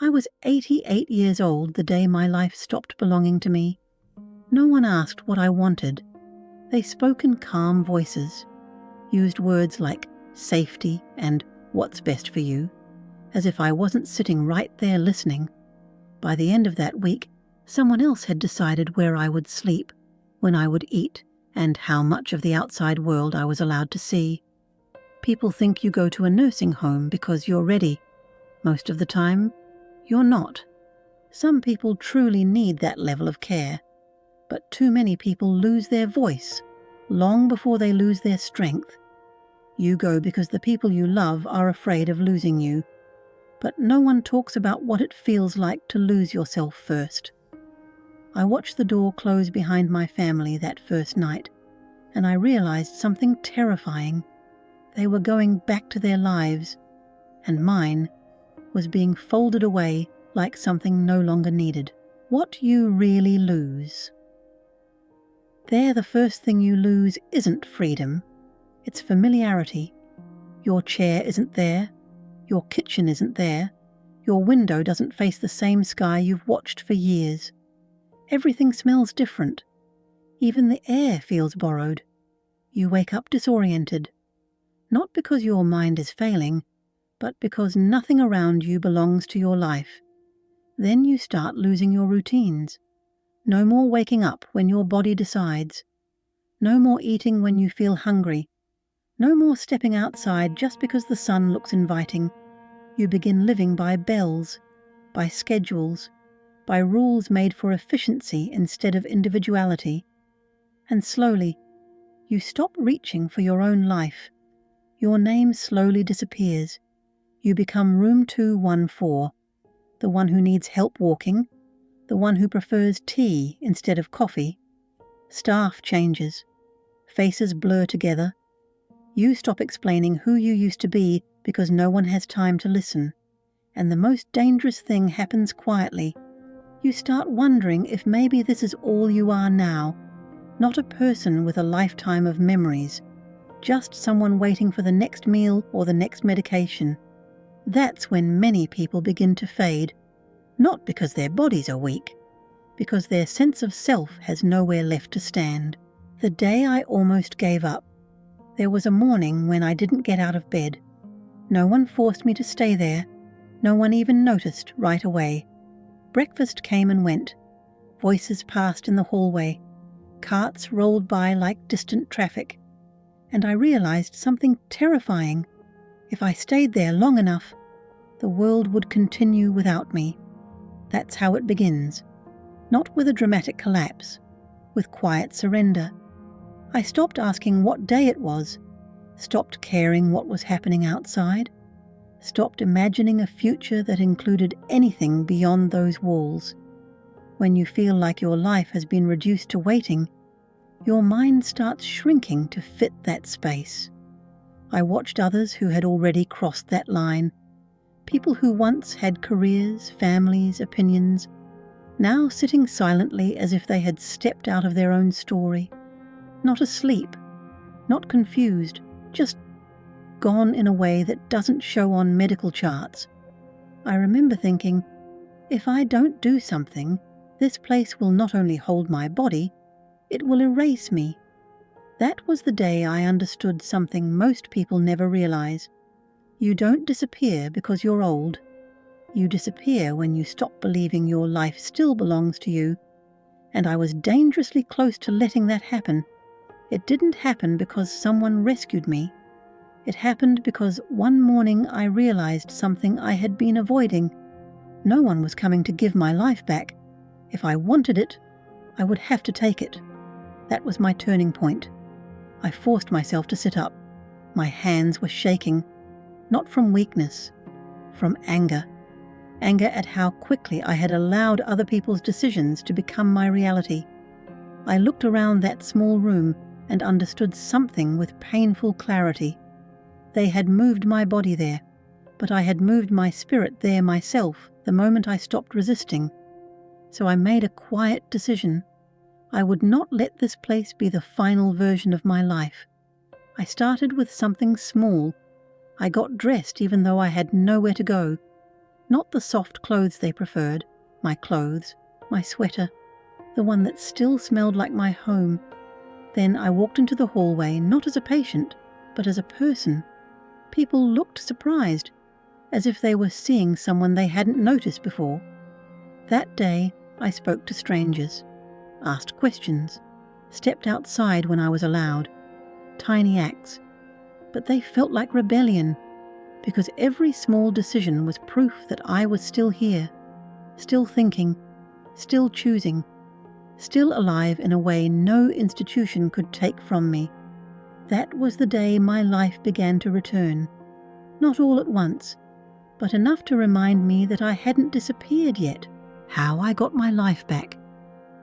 I was 88 years old the day my life stopped belonging to me. No one asked what I wanted. They spoke in calm voices, used words like safety and what's best for you, as if I wasn't sitting right there listening. By the end of that week, someone else had decided where I would sleep, when I would eat, and how much of the outside world I was allowed to see. People think you go to a nursing home because you're ready. Most of the time, you're not. Some people truly need that level of care, but too many people lose their voice long before they lose their strength. You go because the people you love are afraid of losing you, but no one talks about what it feels like to lose yourself first. I watched the door close behind my family that first night, and I realized something terrifying. They were going back to their lives, and mine was being folded away like something no longer needed. What you really lose. There, the first thing you lose isn't freedom, it's familiarity. Your chair isn't there, your kitchen isn't there, your window doesn't face the same sky you've watched for years. Everything smells different. Even the air feels borrowed. You wake up disoriented, not because your mind is failing, but because nothing around you belongs to your life. Then you start losing your routines. No more waking up when your body decides. No more eating when you feel hungry. No more stepping outside just because the sun looks inviting. You begin living by bells, by schedules, by rules made for efficiency instead of individuality. And slowly, you stop reaching for your own life. Your name slowly disappears. You become room 214, the one who needs help walking, the one who prefers tea instead of coffee. Staff changes. Faces blur together. You stop explaining who you used to be because no one has time to listen. And the most dangerous thing happens quietly. You start wondering if maybe this is all you are now, not a person with a lifetime of memories, just someone waiting for the next meal or the next medication. That's when many people begin to fade, not because their bodies are weak, because their sense of self has nowhere left to stand. The day I almost gave up, there was a morning when I didn't get out of bed. No one forced me to stay there. No one even noticed right away. Breakfast came and went. Voices passed in the hallway. Carts rolled by like distant traffic. And I realized something terrifying. If I stayed there long enough, the world would continue without me. That's how it begins. Not with a dramatic collapse, with quiet surrender. I stopped asking what day it was, stopped caring what was happening outside, stopped imagining a future that included anything beyond those walls. When you feel like your life has been reduced to waiting, your mind starts shrinking to fit that space. I watched others who had already crossed that line, people who once had careers, families, opinions, now sitting silently as if they had stepped out of their own story, not asleep, not confused, just gone in a way that doesn't show on medical charts. I remember thinking, if I don't do something, this place will not only hold my body, it will erase me. That was the day I understood something most people never realize. You don't disappear because you're old. You disappear when you stop believing your life still belongs to you. And I was dangerously close to letting that happen. It didn't happen because someone rescued me. It happened because one morning I realized something I had been avoiding. No one was coming to give my life back. If I wanted it, I would have to take it. That was my turning point. I forced myself to sit up. My hands were shaking, not from weakness, from anger. Anger at how quickly I had allowed other people's decisions to become my reality. I looked around that small room and understood something with painful clarity. They had moved my body there, but I had moved my spirit there myself the moment I stopped resisting. So I made a quiet decision. I would not let this place be the final version of my life. I started with something small. I got dressed even though I had nowhere to go. Not the soft clothes they preferred, my clothes, my sweater, the one that still smelled like my home. Then I walked into the hallway not as a patient, but as a person. People looked surprised, as if they were seeing someone they hadn't noticed before. That day, I spoke to strangers, asked questions, stepped outside when I was allowed. Tiny acts. But they felt like rebellion, because every small decision was proof that I was still here, still thinking, still choosing, still alive in a way no institution could take from me. That was the day my life began to return. Not all at once, but enough to remind me that I hadn't disappeared yet. How I got my life back.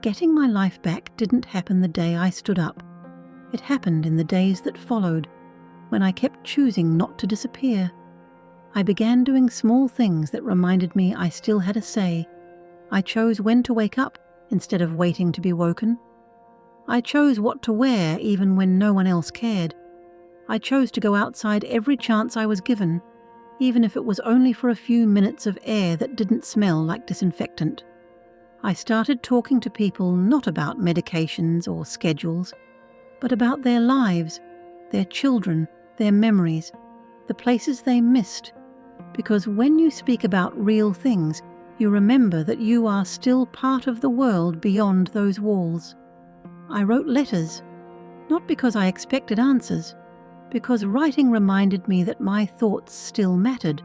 Getting my life back didn't happen the day I stood up. It happened in the days that followed, when I kept choosing not to disappear. I began doing small things that reminded me I still had a say. I chose when to wake up instead of waiting to be woken. I chose what to wear even when no one else cared. I chose to go outside every chance I was given, even if it was only for a few minutes of air that didn't smell like disinfectant. I started talking to people not about medications or schedules, but about their lives, their children, their memories, the places they missed. Because when you speak about real things, you remember that you are still part of the world beyond those walls. I wrote letters, not because I expected answers, because writing reminded me that my thoughts still mattered.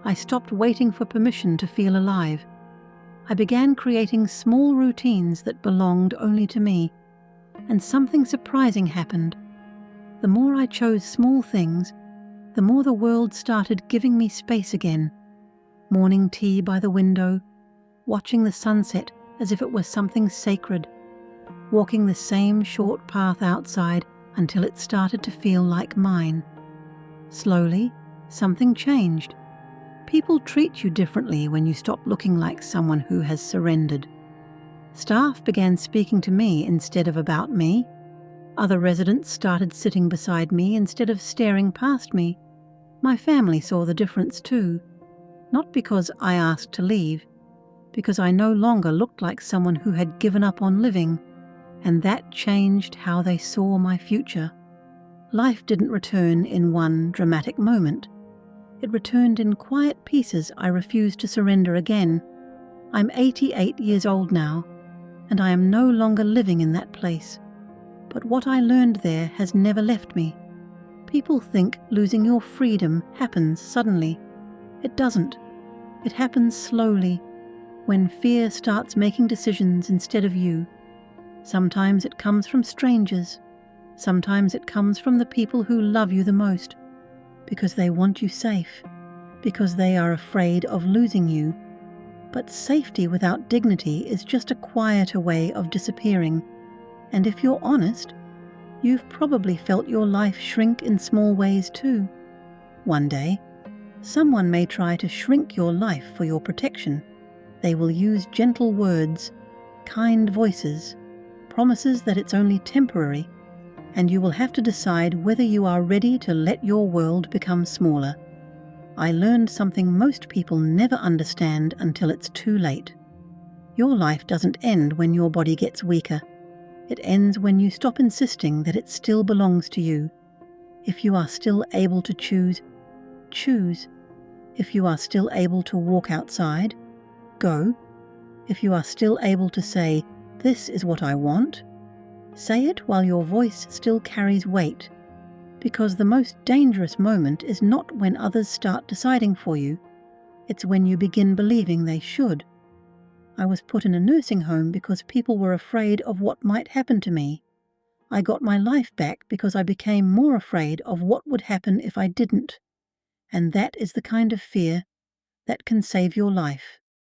I stopped waiting for permission to feel alive. I began creating small routines that belonged only to me, and something surprising happened. The more I chose small things, the more the world started giving me space again. Morning tea by the window, watching the sunset as if it were something sacred, walking the same short path outside until it started to feel like mine. Slowly, something changed. People treat you differently when you stop looking like someone who has surrendered. Staff began speaking to me instead of about me. Other residents started sitting beside me instead of staring past me. My family saw the difference too, not because I asked to leave, because I no longer looked like someone who had given up on living, and that changed how they saw my future. Life didn't return in one dramatic moment. It returned in quiet pieces I refused to surrender again. I'm 88 years old now, and I am no longer living in that place. But what I learned there has never left me. People think losing your freedom happens suddenly. It doesn't. It happens slowly, when fear starts making decisions instead of you. Sometimes it comes from strangers. Sometimes it comes from the people who love you the most, because they want you safe, because they are afraid of losing you. But safety without dignity is just a quieter way of disappearing. And if you're honest, you've probably felt your life shrink in small ways too. One day, someone may try to shrink your life for your protection. They will use gentle words, kind voices, promises that it's only temporary, and you will have to decide whether you are ready to let your world become smaller. I learned something most people never understand until it's too late. Your life doesn't end when your body gets weaker. It ends when you stop insisting that it still belongs to you. If you are still able to choose, choose. If you are still able to walk outside, go. If you are still able to say, "This is what I want," say it while your voice still carries weight. Because the most dangerous moment is not when others start deciding for you. It's when you begin believing they should. I was put in a nursing home because people were afraid of what might happen to me. I got my life back because I became more afraid of what would happen if I didn't. And that is the kind of fear that can save your life.